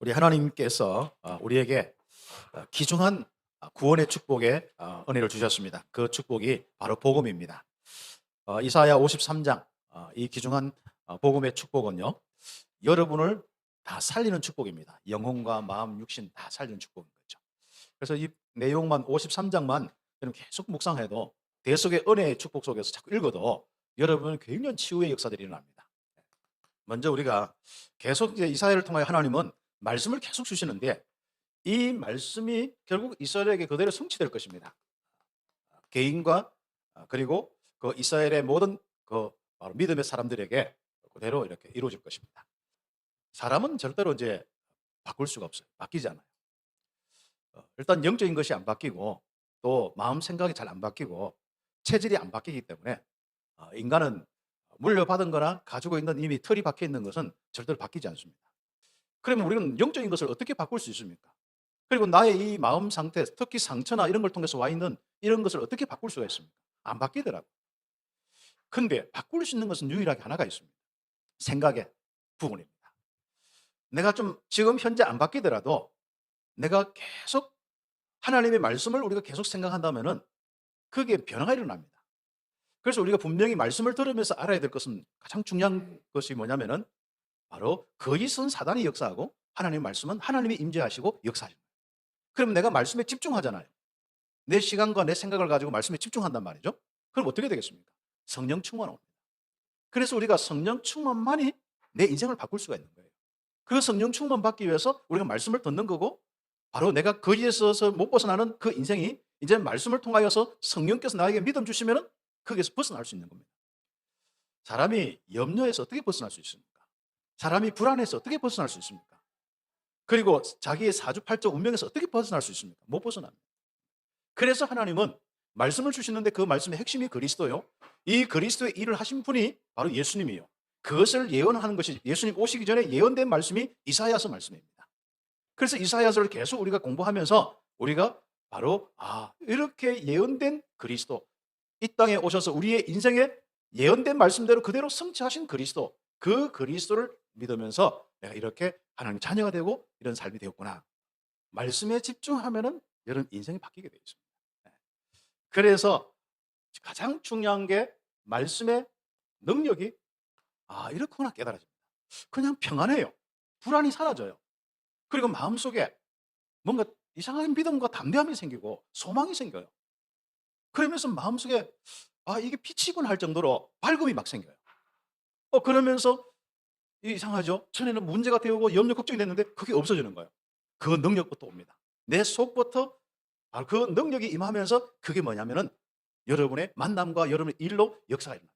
우리 하나님께서 우리에게 귀중한 구원의 축복의 은혜를 주셨습니다. 그 축복이 바로 복음입니다. 이사야 53장 이 귀중한 복음의 축복은요, 여러분을 다 살리는 축복입니다. 영혼과 마음, 육신 다 살리는 축복인 거죠. 그래서 이 내용만 53장만 계속 묵상해도 대속의 은혜의 축복 속에서 자꾸 읽어도 여러분은 굉장히 치유의 역사들이 일어납니다. 먼저 우리가 계속 이제 이사야를 통하여 하나님은 말씀을 계속 주시는데 이 말씀이 결국 이스라엘에게 그대로 성취될 것입니다. 개인과 그리고 그 이스라엘의 모든 그 바로 믿음의 사람들에게 그대로 이렇게 이루어질 것입니다. 사람은 절대로 이제 바꿀 수가 없어요. 바뀌지 않아요. 일단 영적인 것이 안 바뀌고 또 마음 생각이 잘 안 바뀌고 체질이 안 바뀌기 때문에 인간은 물려받은 거나 가지고 있는 이미 틀이 박혀 있는 것은 절대로 바뀌지 않습니다. 그러면 우리는 영적인 것을 어떻게 바꿀 수 있습니까? 그리고 나의 이 마음 상태, 특히 상처나 이런 걸 통해서 와 있는 이런 것을 어떻게 바꿀 수가 있습니까? 안 바뀌더라고요. 근데 바꿀 수 있는 것은 유일하게 하나가 있습니다. 생각의 부분입니다. 내가 좀 지금 현재 안 바뀌더라도 내가 계속 하나님의 말씀을 우리가 계속 생각한다면은 그게 변화가 일어납니다. 그래서 우리가 분명히 말씀을 들으면서 알아야 될 것은 가장 중요한 것이 뭐냐면은 바로 거짓은 사단이 역사하고 하나님의 말씀은 하나님이 임재하시고 역사하시는 거예요. 그럼 내가 말씀에 집중하잖아요. 내 시간과 내 생각을 가지고 말씀에 집중한단 말이죠. 그럼 어떻게 되겠습니까? 성령 충만 옵니다. 그래서 우리가 성령 충만만이 내 인생을 바꿀 수가 있는 거예요. 그 성령 충만 받기 위해서 우리가 말씀을 듣는 거고 바로 내가 거기에서 못 벗어나는 그 인생이 이제 말씀을 통하여서 성령께서 나에게 믿음 주시면은 거기에서 벗어날 수 있는 겁니다. 사람이 염려에서 어떻게 벗어날 수 있습니까? 사람이 불안해서 어떻게 벗어날 수 있습니까? 그리고 자기의 사주팔자 운명에서 어떻게 벗어날 수 있습니까? 못 벗어납니다. 그래서 하나님은 말씀을 주시는데 그 말씀의 핵심이 그리스도요. 이 그리스도의 일을 하신 분이 바로 예수님이요. 그것을 예언하는 것이 예수님 오시기 전에 예언된 말씀이 이사야서 말씀입니다. 그래서 이사야서를 계속 우리가 공부하면서 우리가 바로 이렇게 예언된 그리스도, 이 땅에 오셔서 우리의 인생에 예언된 말씀대로 그대로 성취하신 그리스도, 그 그리스도를 믿으면서 내가 이렇게 하나님 자녀가 되고 이런 삶이 되었구나. 말씀에 집중하면은 여러분 인생이 바뀌게 되어 있습니다. 네. 그래서 가장 중요한 게 말씀의 능력이 이렇구나 깨달아집니다. 그냥 평안해요. 불안이 사라져요. 그리고 마음속에 뭔가 이상한 믿음과 담대함이 생기고 소망이 생겨요. 그러면서 마음속에 이게 빛이군 할 정도로 밝음이 막 생겨요. 그러면서 이상하죠? 전에는 문제가 되고 염려 걱정이 됐는데 그게 없어지는 거예요. 그 능력부터 옵니다. 내 속부터 그 능력이 임하면서 그게 뭐냐면은 여러분의 만남과 여러분의 일로 역사가 일어납니다.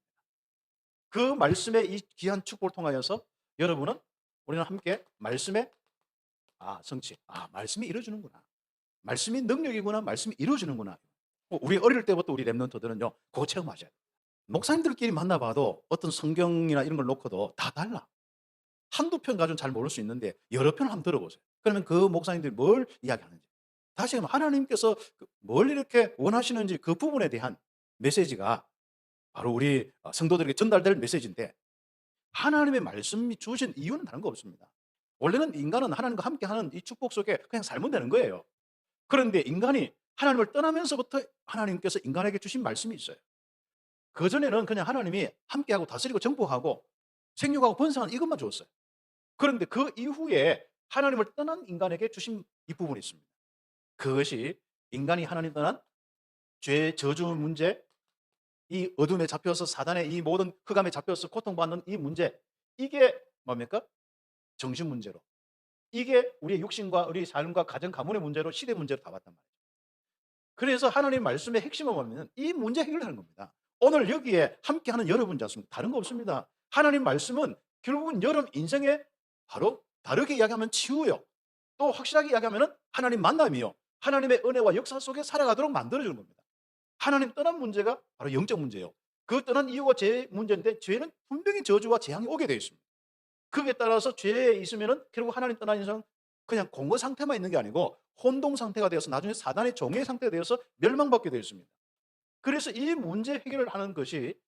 그 말씀의 이 귀한 축복을 통하여서 여러분은 우리는 함께 말씀의 성취. 말씀이 이루어지는구나. 말씀이 능력이구나. 말씀이 이루어지는구나. 우리 어릴 때부터 우리 랩런트들은요, 그거 체험하셔야 돼요. 목사님들끼리 만나봐도 어떤 성경이나 이런 걸 놓고도 다 달라. 한두 편 가지고는 잘 모를 수 있는데 여러 편을 한번 들어보세요. 그러면 그 목사님들이 뭘 이야기하는지. 다시 말하면 하나님께서 뭘 이렇게 원하시는지 그 부분에 대한 메시지가 바로 우리 성도들에게 전달될 메시지인데 하나님의 말씀이 주신 이유는 다른 거 없습니다. 원래는 인간은 하나님과 함께하는 이 축복 속에 그냥 살면 되는 거예요. 그런데 인간이 하나님을 떠나면서부터 하나님께서 인간에게 주신 말씀이 있어요. 그전에는 그냥 하나님이 함께하고 다스리고 정복하고 생육하고 번성하는 이것만 주었어요. 그런데 그 이후에 하나님을 떠난 인간에게 주신 이 부분이 있습니다. 그것이 인간이 하나님 떠난 죄, 저주 문제, 이 어둠에 잡혀서 사단의 이 모든 흑암에 잡혀서 고통받는 이 문제, 이게 뭡니까? 정신 문제로. 이게 우리의 육신과 우리 삶과 가정 가문의 문제로 시대 문제로 다 왔단 말이에요. 그래서 하나님 말씀의 핵심은 뭐냐면 이 문제 해결하는 겁니다. 오늘 여기에 함께하는 여러분지 않습니까? 다른 거 없습니다. 하나님 말씀은 결국은 여러분 인생에 바로 다르게 이야기하면 치유요. 또 확실하게 이야기하면 하나님 만남이요. 하나님의 은혜와 역사 속에 살아가도록 만들어주는 겁니다. 하나님 떠난 문제가 바로 영적 문제예요. 그 떠난 이유가 죄 문제인데 죄는 분명히 저주와 재앙이 오게 되어 있습니다. 그에 따라서 죄에 있으면은 결국 하나님 떠난 인생 그냥 공허 상태만 있는 게 아니고 혼동 상태가 되어서 나중에 사단의 종의 상태가 되어서 멸망받게 되어 있습니다. 그래서 이 문제 해결을 하는 것이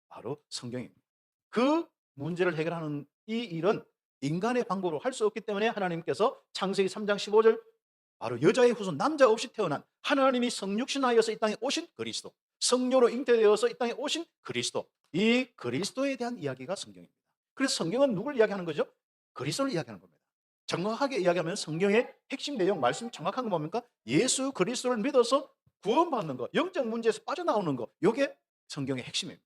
바로 성경입니다. 그 문제를 해결하는 이 일은 인간의 방법으로 할 수 없기 때문에 하나님께서 창세기 3장 15절 바로 여자의 후손 남자 없이 태어난 하나님이 성육신하여서 이 땅에 오신 그리스도, 성녀로 잉태되어서 이 땅에 오신 그리스도, 이 그리스도에 대한 이야기가 성경입니다. 그래서 성경은 누굴 이야기하는 거죠? 그리스도를 이야기하는 겁니다. 정확하게 이야기하면 성경의 핵심 내용, 말씀 정확한 거 뭡니까? 예수 그리스도를 믿어서 구원받는 거, 영적 문제에서 빠져나오는 거, 이게 성경의 핵심입니다.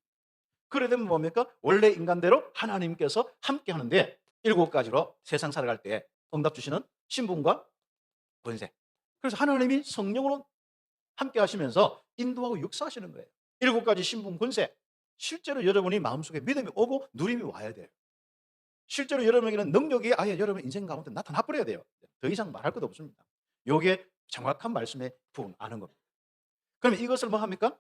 그래 되면 뭡니까? 원래 인간대로 하나님께서 함께 하는데 7가지로 세상 살아갈 때 응답 주시는 신분과 권세. 그래서 하나님이 성령으로 함께 하시면서 인도하고 역사하시는 거예요. 7가지 신분 권세. 실제로 여러분이 마음속에 믿음이 오고 누림이 와야 돼요. 실제로 여러분에게는 능력이 아예 여러분 인생 가운데 나타나 버려야 돼요. 더 이상 말할 것도 없습니다. 이게 정확한 말씀에 부응하는 겁니다. 그러면 이것을 뭐 합니까?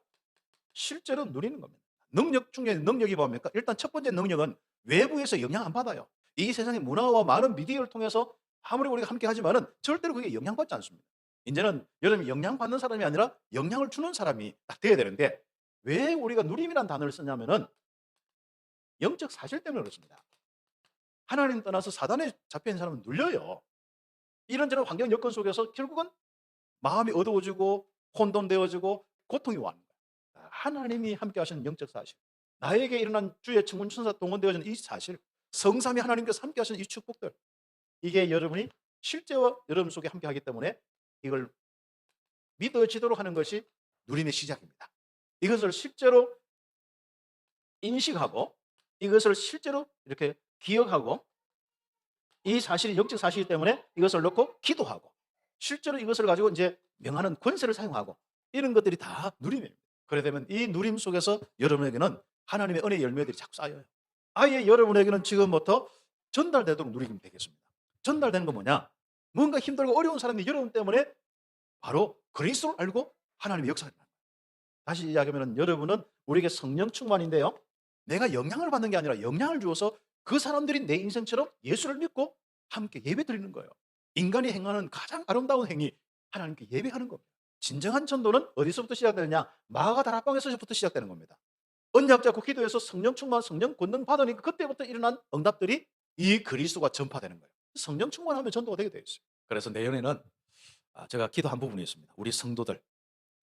실제로 누리는 겁니다. 능력 중에 능력이 뭡니까? 일단 첫 번째 능력은 외부에서 영향 안 받아요. 이 세상의 문화와 많은 미디어를 통해서 아무리 우리가 함께 하지만은 절대로 그게 영향받지 않습니다. 이제는 여러분이 영향받는 사람이 아니라 영향을 주는 사람이 딱 돼야 되는데 왜 우리가 누림이라는 단어를 쓰냐면은 영적 사실 때문에 그렇습니다. 하나님 떠나서 사단에 잡혀있는 사람은 눌려요. 이런저런 환경 여건 속에서 결국은 마음이 어두워지고 혼돈되어지고 고통이 와는 거예요. 하나님이 함께 하시는 영적 사실, 나에게 일어난 주의 천군 천사 동원되어지는 이 사실, 성삼위 하나님께서 함께 하시는 이 축복들, 이게 여러분이 실제와 여러분 속에 함께 하기 때문에 이걸 믿어지도록 하는 것이 누림의 시작입니다. 이것을 실제로 인식하고 이것을 실제로 이렇게 기억하고 이 사실이 영적 사실이기 때문에 이것을 놓고 기도하고 실제로 이것을 가지고 이제 명하는 권세를 사용하고 이런 것들이 다 누림입니다. 그래 되면 이 누림 속에서 여러분에게는 하나님의 은혜 열매들이 자꾸 쌓여요. 아예 여러분에게는 지금부터 전달되도록 누리면 되겠습니다. 전달되는 건 뭐냐? 뭔가 힘들고 어려운 사람이 여러분 때문에 바로 그리스도를 알고 하나님의 역사를 합니다. 다시 이야기하면 여러분은 우리에게 성령 충만인데요. 내가 영향을 받는 게 아니라 영향을 주어서 그 사람들이 내 인생처럼 예수를 믿고 함께 예배 드리는 거예요. 인간이 행하는 가장 아름다운 행위, 하나님께 예배하는 겁니다. 진정한 전도는 어디서부터 시작되느냐? 마가 다락방에서부터 시작되는 겁니다. 언약 잡고 기도해서 성령 충만, 성령 권능 받으니까 그때부터 일어난 응답들이 이 그리스도가 전파되는 거예요. 성령 충만하면 전도가 되게 되어 있어요. 그래서 내년에는 제가 기도한 부분이 있습니다. 우리 성도들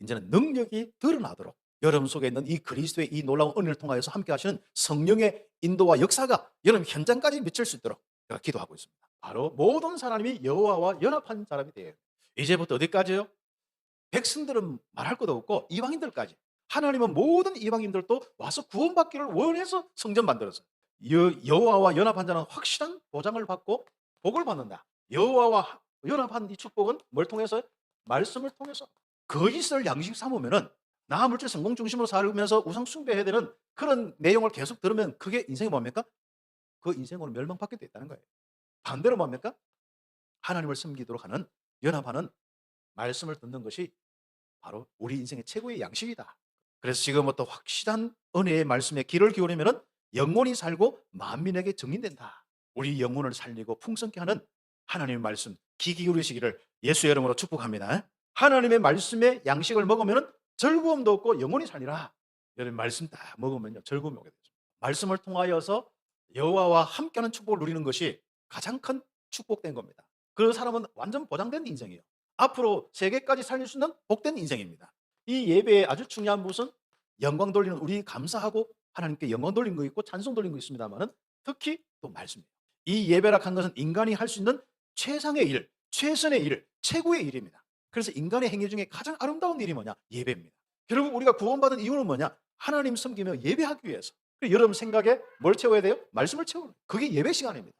이제는 능력이 드러나도록 여러분 속에 있는 이 그리스도의 이 놀라운 은혜를 통하여서 함께 하시는 성령의 인도와 역사가 여러분 현장까지 미칠 수 있도록 제가 기도하고 있습니다. 바로 모든 사람이 여호와와 연합한 사람이 돼요. 이제부터 어디까지요? 백성들은 말할 것도 없고 이방인들까지. 하나님은 모든 이방인들도 와서 구원받기를 원해서 성전 만들었어요. 여호와와 연합한 자는 확실한 보장을 받고 복을 받는다. 여호와와 연합한 이 축복은 뭘 통해서? 말씀을 통해서. 거짓을 양식 삼으면은 나 물질 성공 중심으로 살면서 우상 숭배해야 되는 그런 내용을 계속 들으면 그게 인생이 뭡니까? 그 인생으로 멸망받게 돼 있다는 거예요. 반대로 뭡니까? 하나님을 섬기도록 하는 연합하는 말씀을 듣는 것이 바로 우리 인생의 최고의 양식이다. 그래서 지금부터 확실한 은혜의 말씀에 귀를 기울이면은 영혼이 살고 만민에게 증인된다. 우리 영혼을 살리고 풍성케 하는 하나님의 말씀 귀 기울이시기를 예수의 이름으로 축복합니다. 하나님의 말씀의 양식을 먹으면은 즐거움도 없고 영혼이 살리라. 여러분 말씀 딱 먹으면요 즐거움이 오게 되죠. 말씀을 통하여서 여호와와 함께하는 축복을 누리는 것이 가장 큰 축복된 겁니다. 그 사람은 완전 보장된 인생이에요. 앞으로 세계까지 살릴 수 있는 복된 인생입니다. 이 예배에 아주 중요한 것은 영광 돌리는 우리 감사하고 하나님께 영광 돌리는 거 있고 찬송 돌리는 거 있습니다만은 특히 또 말씀이에요. 이 예배라 한 것은 인간이 할 수 있는 최상의 일, 최선의 일, 최고의 일입니다. 그래서 인간의 행위 중에 가장 아름다운 일이 뭐냐? 예배입니다. 여러분 우리가 구원받은 이유는 뭐냐? 하나님 섬기며 예배하기 위해서. 여러분 생각에 뭘 채워야 돼요? 말씀을 채우는 거예요. 그게 예배 시간입니다.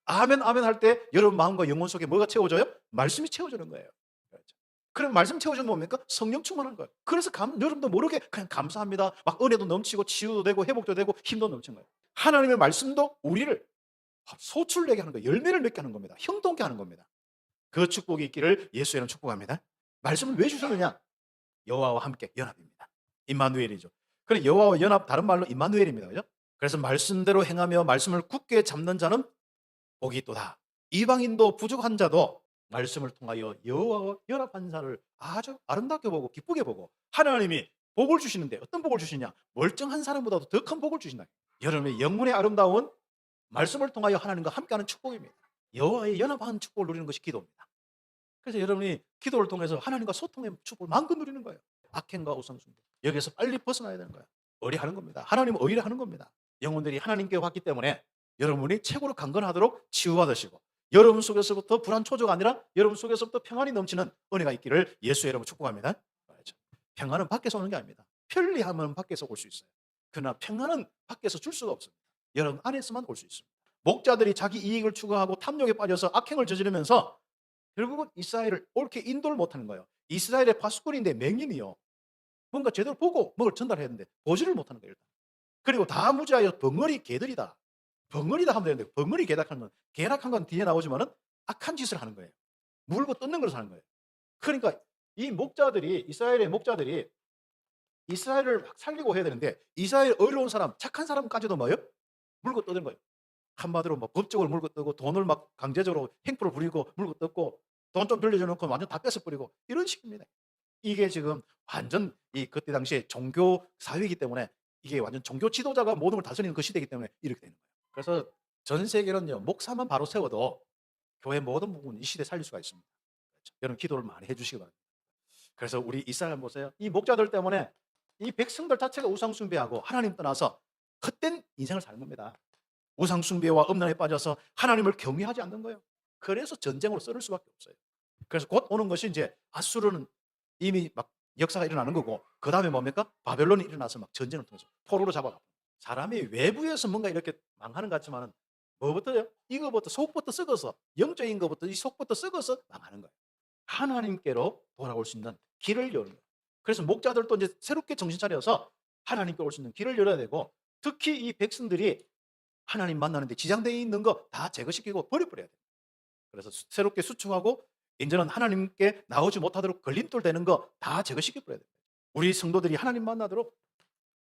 아멘 아멘 할 때 여러분 마음과 영혼 속에 뭐가 채워져요? 말씀이 채워지는 거예요. 그렇죠. 그럼 말씀 채워주면 뭡니까? 성령 충만한 거예요. 그래서 여러분도 모르게 그냥 감사합니다. 막 은혜도 넘치고 치유도 되고 회복도 되고 힘도 넘치는 거예요. 하나님의 말씀도 우리를 소출내게 하는 거예요. 열매를 맺게 하는 겁니다. 형통케 하는 겁니다. 그 축복이 있기를 예수에는 축복합니다. 말씀을 왜 주셨느냐? 여호와와 함께 연합입니다. 임마누엘이죠. 그래 여호와와 연합 다른 말로 임마누엘입니다. 그죠? 그래서 말씀대로 행하며 말씀을 굳게 잡는 자는 복이 있도다. 이방인도 부족한 자도 말씀을 통하여 여호와와 연합한 자를 아주 아름답게 보고 기쁘게 보고 하나님이 복을 주시는데 어떤 복을 주시냐? 멀쩡한 사람보다도 더 큰 복을 주신다. 여러분의 영혼의 아름다운 말씀을 통하여 하나님과 함께하는 축복입니다. 여호와의 연합한 축복을 누리는 것이 기도입니다. 그래서 여러분이 기도를 통해서 하나님과 소통의 축복을 마음껏 누리는 거예요. 악행과 우상숭배. 여기서 빨리 벗어나야 되는 거예요. 의뢰하는 겁니다. 하나님은 의뢰하는 겁니다. 영혼들이 하나님께 왔기 때문에 여러분이 최고로 강건하도록 치유받으시고 여러분 속에서부터 불안 초조가 아니라 여러분 속에서부터 평안이 넘치는 은혜가 있기를 예수의 이름으로 축복합니다. 평안은 밖에서 오는 게 아닙니다. 편리함은 밖에서 올 수 있어요. 그러나 평안은 밖에서 줄 수가 없습니다. 여러분 안에서만 올 수 있습니다. 목자들이 자기 이익을 추구하고 탐욕에 빠져서 악행을 저지르면서 결국은 이스라엘을 옳게 인도를 못하는 거예요. 이스라엘의 파수꾼인데 맹인이요. 뭔가 제대로 보고 뭘 전달해야 되는데 보지를 못하는 거예요. 일단. 그리고 다 무지하여 벙어리 개들이다. 벙어리다 하면 되는데 벙어리 개락한 건 뒤에 나오지만은 악한 짓을 하는 거예요. 물고 뜯는 것을 하는 거예요. 그러니까 이 목자들이 이스라엘의 목자들이 이스라엘을 막 살리고 해야 되는데 이스라엘 어려운 사람, 착한 사람까지도 뭐예요? 물고 뜯는 거예요. 한마디로 뭐 법적으로 물고 뜯고 돈을 막 강제적으로 행포를 부리고 물고 뜯고 돈 좀 빌려줘 놓고 완전 다 뺏어 버리고 이런 식입니다. 이게 지금 완전 그때 당시에 종교 사회이기 때문에 이게 완전 종교 지도자가 모든 걸 다스리는 그 시대이기 때문에 이렇게 되는 거예요. 그래서 전 세계는요 목사만 바로 세워도 교회 모든 부분 이 시대 살릴 수가 있습니다. 그렇죠? 여러분 기도를 많이 해주시기 바랍니다. 그래서 우리 이스라엘 보세요. 이 목자들 때문에 이 백성들 자체가 우상 숭배하고 하나님 떠나서 헛된 인생을 사는 겁니다. 우상 숭배와 음란에 빠져서 하나님을 경외하지 않는 거예요. 그래서 전쟁으로 썰을 수밖에 없어요. 그래서 곧 오는 것이 이제 아수르는 이미 막 역사가 일어나는 거고 그 다음에 뭡니까? 바벨론이 일어나서 막 전쟁을 통해서 포로로 잡아가고 사람이 외부에서 뭔가 이렇게 망하는 것 같지만은 뭐부터요? 이거부터 속부터 썩어서 영적인 것부터 이 속부터 썩어서 망하는 거예요. 하나님께로 돌아올 수 있는 길을 여는 거예요. 그래서 목자들도 이제 새롭게 정신 차려서 하나님께 올 수 있는 길을 열어야 되고 특히 이 백성들이 하나님 만나는데 지장되어 있는 거 다 제거시키고 버려버려야 돼요. 그래서 새롭게 수축하고 이제는 하나님께 나오지 못하도록 걸림돌 되는 거 다 제거시켜버려야 돼요. 우리 성도들이 하나님 만나도록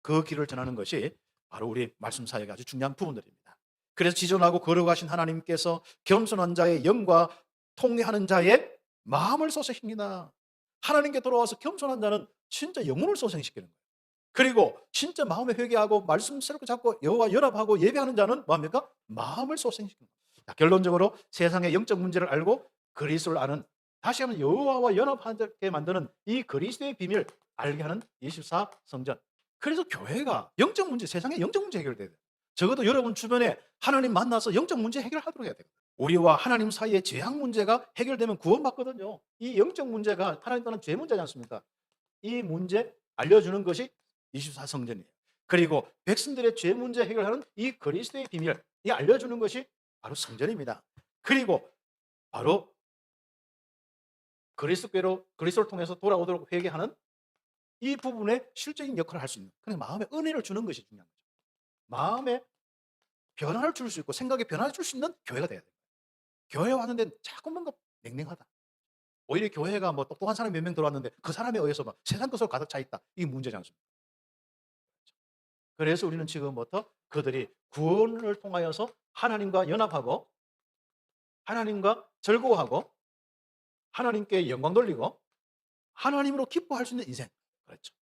그 길을 전하는 것이 바로 우리 말씀 사역의 아주 중요한 부분들입니다. 그래서 지존하고 거룩하신 하나님께서 겸손한 자의 영과 통회하는 자의 마음을 소생시키나. 하나님께 돌아와서 겸손한 자는 진짜 영혼을 소생시키는 거예요. 그리고 진짜 마음에 회개하고 말씀 새롭게 잡고 여호와 연합하고 예배하는 자는 뭐합니까? 마음을 소생시키는 거예요. 자, 결론적으로 세상의 영적 문제를 알고 그리스도를 아는, 다시 한번 여호와와 연합하게 만드는 이 그리스도의 비밀 알게 하는 24 성전. 그래서 교회가 영적 문제, 세상의 영적 문제 해결돼야 돼요. 적어도 여러분 주변에 하나님 만나서 영적 문제 해결하도록 해야 돼요. 우리와 하나님 사이의 죄악 문제가 해결되면 구원받거든요. 이 영적 문제가 하나님 떠난 죄 문제지 않습니까? 이 문제 알려주는 것이 24 성전이에요. 그리고 백성들의 죄 문제 해결하는 이 그리스도의 비밀, 이 알려주는 것이 바로 성전입니다. 그리고 바로 그리스도를 통해서 돌아오도록 회개하는 이 부분에 실적인 역할을 할 수 있는, 그냥 마음에 은혜를 주는 것이 중요한 거죠. 마음에 변화를 줄 수 있고 생각에 변화를 줄 수 있는 교회가 돼야 돼요. 교회 왔는데 자꾸 뭔가 냉랭하다. 오히려 교회가 뭐 똑똑한 사람이 몇 명 들어왔는데 그 사람에 의해서 막 세상 것으로 가득 차 있다. 이게 문제지 않습니까? 그래서 우리는 지금부터 그들이 구원을 통하여서 하나님과 연합하고 하나님과 즐거워하고 하나님께 영광 돌리고 하나님으로 기뻐할 수 있는 인생. 그렇죠.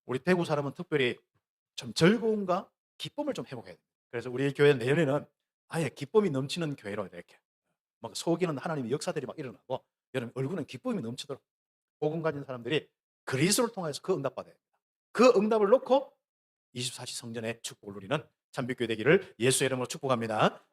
우리 대구 사람은 특별히 좀 즐거움과 기쁨을 좀 회복해야 돼요. 그래서 우리 교회 내년에는 아예 기쁨이 넘치는 교회로 이렇게 막 속이는 하나님의 역사들이 막 일어나고 여러분 얼굴은 기쁨이 넘치도록 복음 가진 사람들이 그리스도를 통해서 그 응답받아야 됩니다. 그 응답을 놓고 24시 성전의 축복을 누리는 참빛교회 되기를 예수의 이름으로 축복합니다.